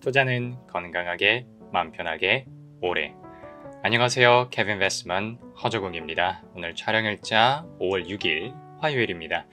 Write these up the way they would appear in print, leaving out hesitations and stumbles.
투자는 건강하게, 마음 편하게, 오래. 안녕하세요. 케빈 베스만 허저공입니다. 오늘 촬영일자 5월 6일 화요일입니다.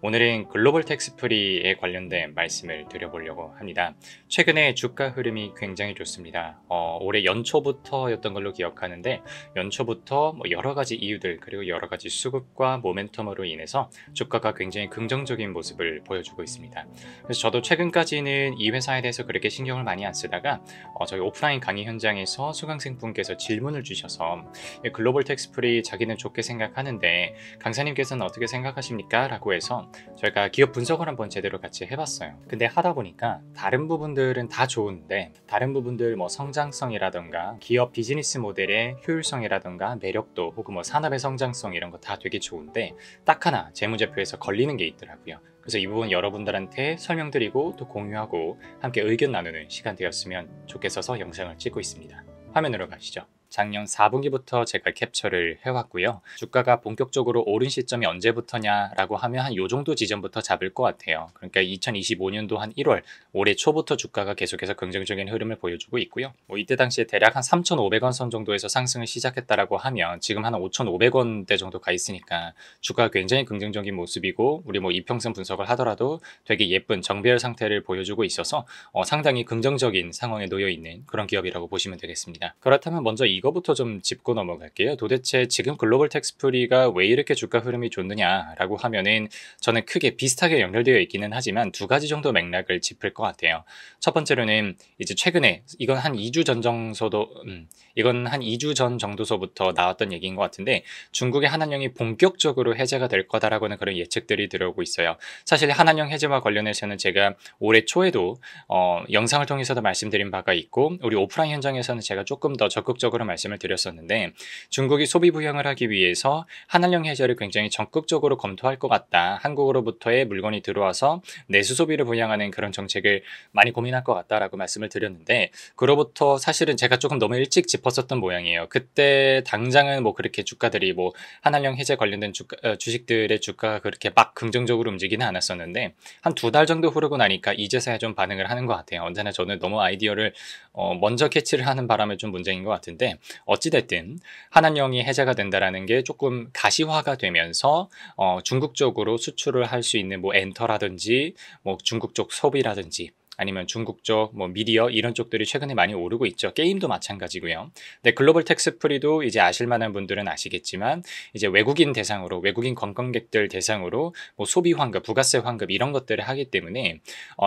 오늘은 글로벌 텍스프리에 관련된 말씀을 드려보려고 합니다. 최근에 주가 흐름이 굉장히 좋습니다. 올해 연초부터였던 걸로 기억하는데 연초부터 여러 가지 이유들 그리고 여러 가지 수급과 모멘텀으로 인해서 주가가 굉장히 긍정적인 모습을 보여주고 있습니다. 그래서 저도 최근까지는 이 회사에 대해서 그렇게 신경을 많이 안 쓰다가 저희 오프라인 강의 현장에서 수강생분께서 질문을 주셔서 글로벌 텍스프리 자기는 좋게 생각하는데 강사님께서는 어떻게 생각하십니까? 라고 해서 저희가 기업 분석을 한번 제대로 같이 해봤어요. 근데 하다 보니까 다른 부분들은 다 좋은데 다른 부분들 성장성이라던가 기업 비즈니스 모델의 효율성이라던가 매력도 혹은 산업의 성장성 이런 거 다 되게 좋은데 딱 하나 재무제표에서 걸리는 게 있더라고요. 그래서 이 부분 여러분들한테 설명드리고 또 공유하고 함께 의견 나누는 시간 되었으면 좋겠어서 영상을 찍고 있습니다. 화면으로 가시죠. 작년 4분기부터 제가 캡처를 해왔고요. 주가가 본격적으로 오른 시점이 언제부터냐라고 하면 한 요 정도 지점부터 잡을 것 같아요. 그러니까 2025년도 한 1월 올해 초부터 주가가 계속해서 긍정적인 흐름을 보여주고 있고요. 이때 당시에 대략 한 3,500원 선 정도에서 상승을 시작했다라고 하면 지금 한 5,500원대 정도 가 있으니까 주가가 굉장히 긍정적인 모습이고 우리 이평선 분석을 하더라도 되게 예쁜 정배열 상태를 보여주고 있어서 상당히 긍정적인 상황에 놓여 있는 그런 기업이라고 보시면 되겠습니다. 그렇다면 먼저 이거부터 좀 짚고 넘어갈게요. 도대체 지금 글로벌 텍스프리가 왜 이렇게 주가 흐름이 좋느냐라고 하면은 저는 크게 비슷하게 연결되어 있기는 하지만 두 가지 정도 맥락을 짚을 것 같아요. 첫 번째로는 이제 최근에 이건 한 2주 전 정도서부터 나왔던 얘기인 것 같은데 중국의 한한령이 본격적으로 해제가 될 거다라고는 그런 예측들이 들어오고 있어요. 사실 한한령 해제와 관련해서는 제가 올해 초에도 영상을 통해서도 말씀드린 바가 있고 우리 오프라인 현장에서는 제가 조금 더 적극적으로 말씀을 드렸었는데 중국이 소비 부양을 하기 위해서 한한령 해제를 굉장히 적극적으로 검토할 것 같다. 한국으로부터의 물건이 들어와서 내수 소비를 부양하는 그런 정책을 많이 고민할 것 같다라고 말씀을 드렸는데 그로부터 사실은 제가 조금 너무 일찍 짚었었던 모양이에요. 그때 당장은 그렇게 주가들이 한한령 해제 관련된 주식들의 주가가 그렇게 막 긍정적으로 움직이는 않았었는데 한 두 달 정도 흐르고 나니까 이제서야 좀 반응을 하는 것 같아요. 언제나 저는 너무 아이디어를 먼저 캐치를 하는 바람에 좀 문제인 것 같은데 어찌됐든 한한령이 해제가 된다라는 게 조금 가시화가 되면서 중국 쪽으로 수출을 할 수 있는 엔터라든지 중국 쪽 소비라든지 아니면 중국 쪽 미디어 이런 쪽들이 최근에 많이 오르고 있죠. 게임도 마찬가지고요. 근데 글로벌 텍스프리도 이제 아실 만한 분들은 아시겠지만 이제 외국인 대상으로 외국인 관광객들 대상으로 소비 환급, 부가세 환급 이런 것들을 하기 때문에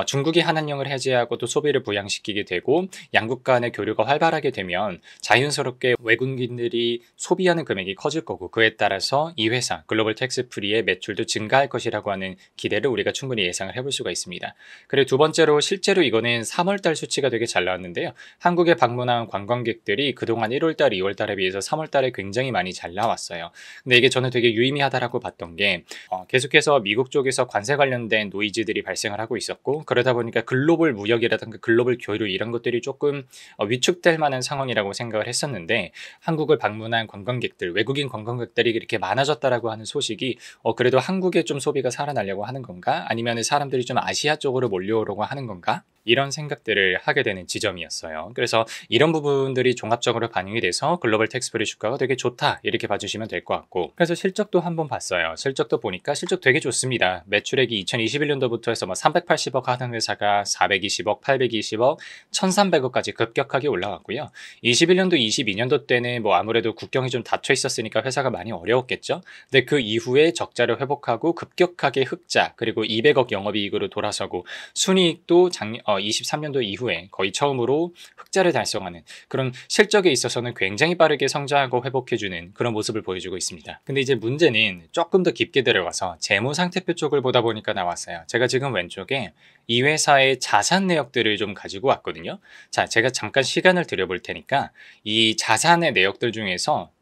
중국이 한한령을 해제하고 또 소비를 부양시키게 되고 양국 간의 교류가 활발하게 되면 자연스럽게 외국인들이 소비하는 금액이 커질 거고 그에 따라서 이 회사 글로벌 텍스프리의 매출도 증가할 것이라고 하는 기대를 우리가 충분히 예상을 해볼 수가 있습니다. 그리고 두 번째로 실제로 이거는 3월달 수치가 되게 잘 나왔는데요. 한국에 방문한 관광객들이 그동안 1월달, 2월달에 비해서 3월달에 굉장히 많이 잘 나왔어요. 근데 이게 저는 되게 유의미하다라고 봤던 게 계속해서 미국 쪽에서 관세 관련된 노이즈들이 발생을 하고 있었고 그러다 보니까 글로벌 무역이라든가 글로벌 교류 이런 것들이 조금 위축될 만한 상황이라고 생각을 했었는데 한국을 방문한 관광객들, 외국인 관광객들이 이렇게 많아졌다라고 하는 소식이 그래도 한국에 좀 소비가 살아나려고 하는 건가? 아니면 사람들이 좀 아시아 쪽으로 몰려오려고 하는 건가? 이런 생각들을 하게 되는 지점이었어요. 그래서 이런 부분들이 종합적으로 반영이 돼서 글로벌 텍스프리 주가가 되게 좋다 이렇게 봐주시면 될 것 같고 그래서 실적도 한번 봤어요. 실적도 보니까 실적 되게 좋습니다. 매출액이 2021년도부터 해서 380억 하는 회사가 420억, 820억, 1300억까지 급격하게 올라갔고요. 21년도, 22년도 때는 아무래도 국경이 좀 닫혀 있었으니까 회사가 많이 어려웠겠죠. 근데 그 이후에 적자를 회복하고 급격하게 흑자 그리고 200억 영업이익으로 돌아서고 순이익도 23년도 이후에 거의 처음으로 흑자를 달성하는 그런 실적에 있어서는 굉장히 빠르게 성장하고 회복해주는 그런 모습을 보여주고 있습니다. 근데 이제 문제는 조금 더 깊게 들어가서 재무상태표 쪽을 보다 보니까 나왔어요. 제가 지금 왼쪽에 이 회사의 자산 내역들을 좀 가지고 왔거든요. 자, 제가 잠깐 시간을 들여볼 테니까 이 자산의 내역들 중에서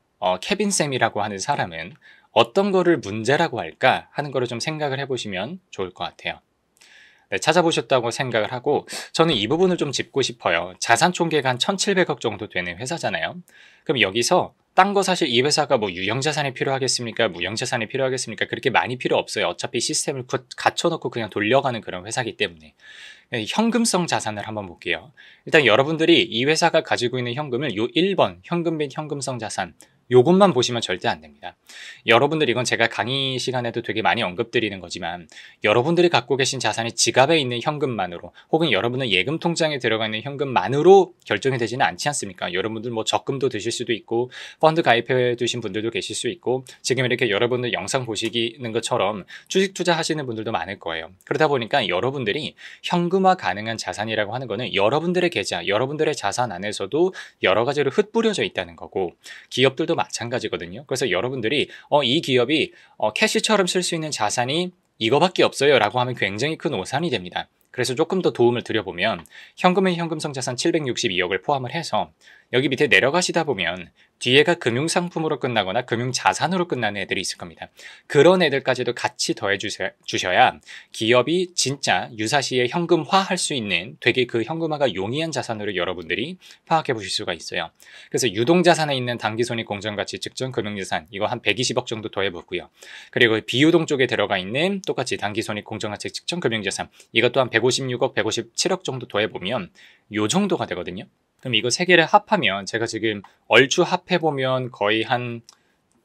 케빈 쌤이라고 하는 사람은 어떤 거를 문제라고 할까 하는 거를 좀 생각을 해보시면 좋을 것 같아요. 네, 찾아보셨다고 생각을 하고 저는 이 부분을 좀 짚고 싶어요. 자산 총계가 한 1,700억 정도 되는 회사잖아요. 그럼 여기서 딴 거 사실 이 회사가 뭐 유형자산이 필요하겠습니까? 무형자산이 필요하겠습니까? 그렇게 많이 필요 없어요. 어차피 시스템을 갖춰놓고 그냥 돌려가는 그런 회사이기 때문에. 현금성 자산을 한번 볼게요. 일단 여러분들이 이 회사가 가지고 있는 현금을 요 1번 현금 및 현금성 자산 요것만 보시면 절대 안 됩니다. 여러분들 이건 제가 강의 시간에도 되게 많이 언급드리는 거지만 여러분들이 갖고 계신 자산이 지갑에 있는 현금만으로 혹은 여러분의 예금 통장에 들어가 있는 현금만으로 결정이 되지는 않지 않습니까? 여러분들 뭐 적금도 드실 수도 있고 펀드 가입해 두신 분들도 계실 수 있고 지금 이렇게 여러분들 영상 보시는 것처럼 주식 투자하시는 분들도 많을 거예요. 그러다 보니까 여러분들이 현금화 가능한 자산이라고 하는 거는 여러분들의 계좌, 여러분들의 자산 안에서도 여러 가지로 흩뿌려져 있다는 거고 기업들도 마찬가지거든요. 그래서 여러분들이 이 기업이 캐시처럼 쓸 수 있는 자산이 이거밖에 없어요 라고 하면 굉장히 큰 오산이 됩니다. 그래서 조금 더 도움을 드려보면 현금의 현금성 자산 762억을 포함을 해서 여기 밑에 내려가시다 보면 뒤에가 금융상품으로 끝나거나 금융자산으로 끝나는 애들이 있을 겁니다. 그런 애들까지도 같이 더해 주셔야 기업이 진짜 유사시에 현금화할 수 있는 되게 그 현금화가 용이한 자산으로 여러분들이 파악해 보실 수가 있어요. 그래서 유동자산에 있는 당기손익 공정가치 측정 금융자산 이거 한 120억 정도 더해 보고요. 그리고 비유동 쪽에 들어가 있는 똑같이 당기손익 공정가치 측정 금융자산 이것도 한 156억, 157억 정도 더해 보면 요 정도가 되거든요. 그럼 이거 세 개를 합하면 제가 지금 얼추 합해보면 거의 한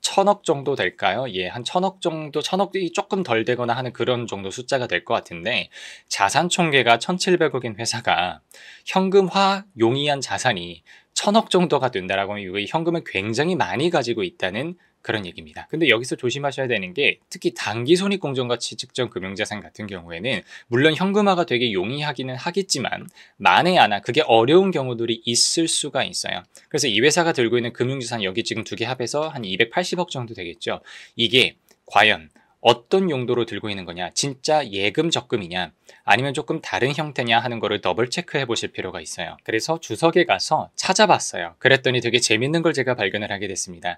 1000억 정도 될까요? 예, 한 1000억 정도, 1000억이 조금 덜 되거나 하는 그런 정도 숫자가 될 것 같은데 자산 총계가 1700억인 회사가 현금화 용이한 자산이 1000억 정도가 된다라고 하면 이 현금을 굉장히 많이 가지고 있다는 그런 얘기입니다. 근데 여기서 조심하셔야 되는 게 특히 당기손익공정가치 측정 금융자산 같은 경우에는 물론 현금화가 되게 용이하기는 하겠지만 만에 하나 그게 어려운 경우들이 있을 수가 있어요. 그래서 이 회사가 들고 있는 금융자산 여기 지금 두 개 합해서 한 280억 정도 되겠죠. 이게 과연 어떤 용도로 들고 있는 거냐 진짜 예금 적금이냐 아니면 조금 다른 형태냐 하는 거를 더블 체크해 보실 필요가 있어요. 그래서 주석에 가서 찾아봤어요. 그랬더니 되게 재밌는 걸 제가 발견을 하게 됐습니다.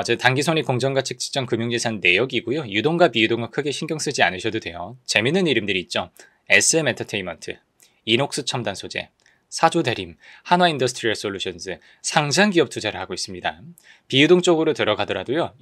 제 당기손익 공정가치 측정 금융자산 내역이고요. 유동과 비유동은 크게 신경 쓰지 않으셔도 돼요. 재밌는 이름들이 있죠. SM 엔터테인먼트, 이녹스 첨단 소재, 사조대림, 한화인더스트리얼 솔루션즈, 상장기업 투자를 하고 있습니다. 비유동 쪽으로 들어가더라도요.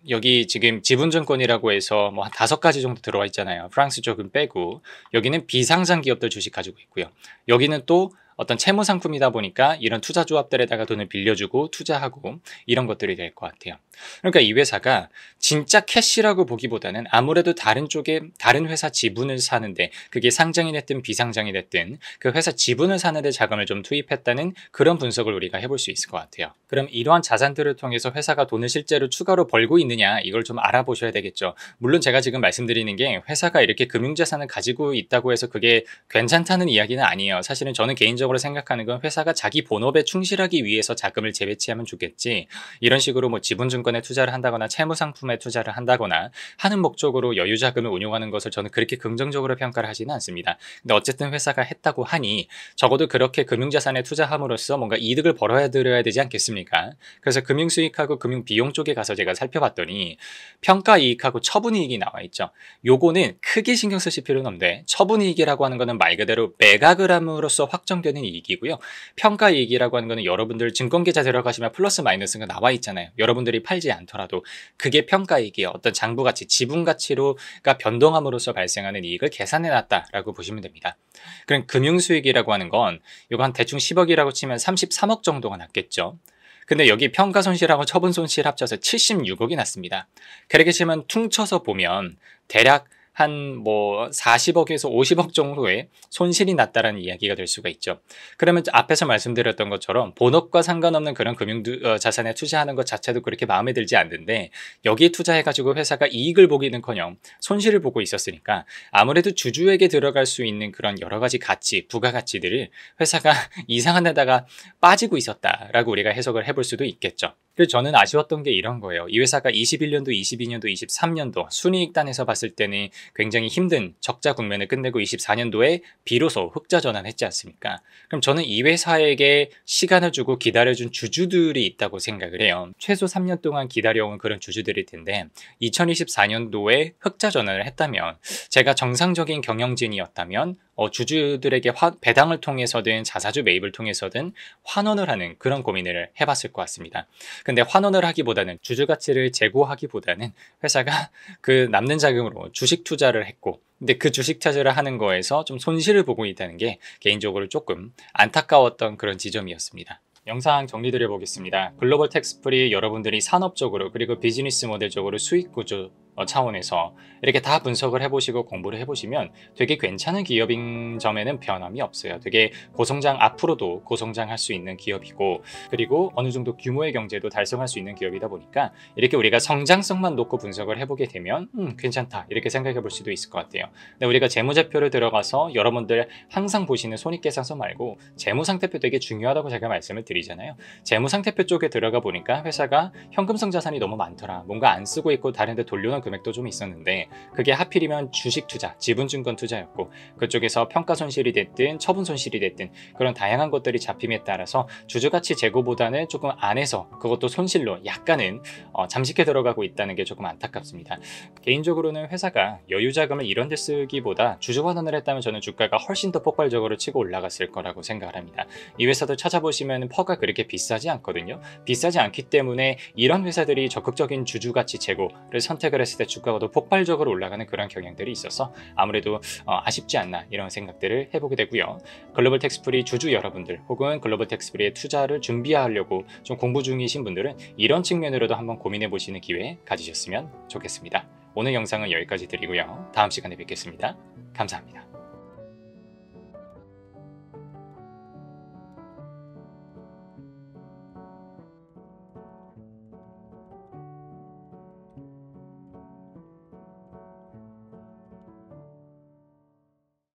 여기 지금 지분증권이라고 해서 뭐 한 5가지 정도 들어와 있잖아요. 프랑스 쪽은 빼고 여기는 비상장 기업들 주식 가지고 있고요. 여기는 또 어떤 채무 상품이다 보니까 이런 투자 조합들에다가 돈을 빌려주고 투자하고 이런 것들이 될 것 같아요. 그러니까 이 회사가 진짜 캐시라고 보기보다는 아무래도 다른 쪽에 다른 회사 지분을 사는데 그게 상장이 됐든 비상장이 됐든 그 회사 지분을 사는데 자금을 좀 투입했다는 그런 분석을 우리가 해볼 수 있을 것 같아요. 그럼 이러한 자산들을 통해서 회사가 돈을 실제로 추가로 벌고 있느냐 이걸 좀 알아보셔야 되겠죠. 물론 제가 지금 말씀드리는 게 회사가 이렇게 금융자산을 가지고 있다고 해서 그게 괜찮다는 이야기는 아니에요. 사실은 저는 개인적으로 생각하는 건 회사가 자기 본업에 충실하기 위해서 자금을 재배치하면 좋겠지 이런 식으로 뭐 지분증권에 투자를 한다거나 채무상품에 투자를 한다거나 하는 목적으로 여유자금을 운용하는 것을 저는 그렇게 긍정적으로 평가를 하지는 않습니다. 근데 어쨌든 회사가 했다고 하니 적어도 그렇게 금융자산에 투자함으로써 뭔가 이득을 벌어들여야 되지 않겠습니까? 그래서 금융수익하고 금융비용 쪽에 가서 제가 살펴봤더니 평가이익하고 처분이익이 나와 있죠. 요거는 크게 신경 쓰실 필요는 없는데 처분이익이라고 하는 거는 말 그대로 매각을 함으로써 확정되는 이익이고요. 평가이익이라고 하는 거는 여러분들 증권계좌 들어가시면 플러스 마이너스가 나와 있잖아요. 여러분들이 팔지 않더라도 그게 평가이익이에요. 어떤 장부가치, 지분가치로가 변동함으로써 발생하는 이익을 계산해놨다라고 보시면 됩니다. 그럼 금융수익이라고 하는 건 이거 한 대충 10억이라고 치면 33억 정도가 났겠죠. 근데 여기 평가손실하고 처분손실 합쳐서 76억이 났습니다. 그렇게 치면 퉁쳐서 보면 대략 한 뭐 40억에서 50억 정도의 손실이 났다라는 이야기가 될 수가 있죠. 그러면 앞에서 말씀드렸던 것처럼 본업과 상관없는 그런 금융자산에 투자하는 것 자체도 그렇게 마음에 들지 않는데 여기에 투자해가지고 회사가 이익을 보기는커녕 손실을 보고 있었으니까 아무래도 주주에게 들어갈 수 있는 그런 여러 가지 가치, 부가가치들을 회사가 이상한 데다가 빠지고 있었다라고 우리가 해석을 해볼 수도 있겠죠. 그래서 저는 아쉬웠던 게 이런 거예요. 이 회사가 21년도, 22년도, 23년도 순이익단에서 봤을 때는 굉장히 힘든 적자 국면을 끝내고 24년도에 비로소 흑자 전환했지 않습니까? 그럼 저는 이 회사에게 시간을 주고 기다려준 주주들이 있다고 생각을 해요. 최소 3년 동안 기다려온 그런 주주들일 텐데 2024년도에 흑자 전환을 했다면 제가 정상적인 경영진이었다면 주주들에게 배당을 통해서든 자사주 매입을 통해서든 환원을 하는 그런 고민을 해봤을 것 같습니다. 근데 환원을 하기보다는 주주 가치를 제고하기보다는 회사가 그 남는 자금으로 주식 투자를 했고, 근데 그 주식 투자를 하는 거에서 좀 손실을 보고 있다는 게 개인적으로 조금 안타까웠던 그런 지점이었습니다. 영상 정리드려 보겠습니다. 글로벌 텍스프리 여러분들이 산업적으로 그리고 비즈니스 모델적으로 수익 구조 차원에서 이렇게 다 분석을 해보시고 공부를 해보시면 되게 괜찮은 기업인 점에는 변함이 없어요. 되게 고성장, 앞으로도 고성장할 수 있는 기업이고, 그리고 어느 정도 규모의 경제도 달성할 수 있는 기업이다 보니까 이렇게 우리가 성장성만 놓고 분석을 해보게 되면 괜찮다 이렇게 생각해 볼 수도 있을 것 같아요. 근데 우리가 재무제표를 들어가서 여러분들 항상 보시는 손익계산서 말고 재무상태표 되게 중요하다고 제가 말씀을 드리잖아요. 재무상태표 쪽에 들어가 보니까 회사가 현금성 자산이 너무 많더라, 뭔가 안 쓰고 있고 다른 데 돌려놓은 금액도 좀 있었는데, 그게 하필이면 주식 투자, 지분증권 투자였고, 그쪽에서 평가 손실이 됐든 처분 손실이 됐든 그런 다양한 것들이 잡힘에 따라서 주주가치 제고보다는 조금 안에서 그것도 손실로 약간은 잠식해 들어가고 있다는 게 조금 안타깝습니다. 개인적으로는 회사가 여유 자금을 이런 데 쓰기보다 주주 환원을 했다면 저는 주가가 훨씬 더 폭발적으로 치고 올라갔을 거라고 생각을 합니다. 이 회사도 찾아보시면 퍼가 그렇게 비싸지 않거든요. 비싸지 않기 때문에 이런 회사들이 적극적인 주주가치 제고를 선택을 했을 때 주가가 더 폭발적으로 올라가는 그런 경향들이 있어서 아무래도 아쉽지 않나 이런 생각들을 해보게 되고요. 글로벌 텍스프리 주주 여러분들 혹은 글로벌 텍스프리에 투자를 준비하려고 좀 공부 중이신 분들은 이런 측면으로도 한번 고민해 보시는 기회 가지셨으면 좋겠습니다. 오늘 영상은 여기까지 드리고요. 다음 시간에 뵙겠습니다. 감사합니다.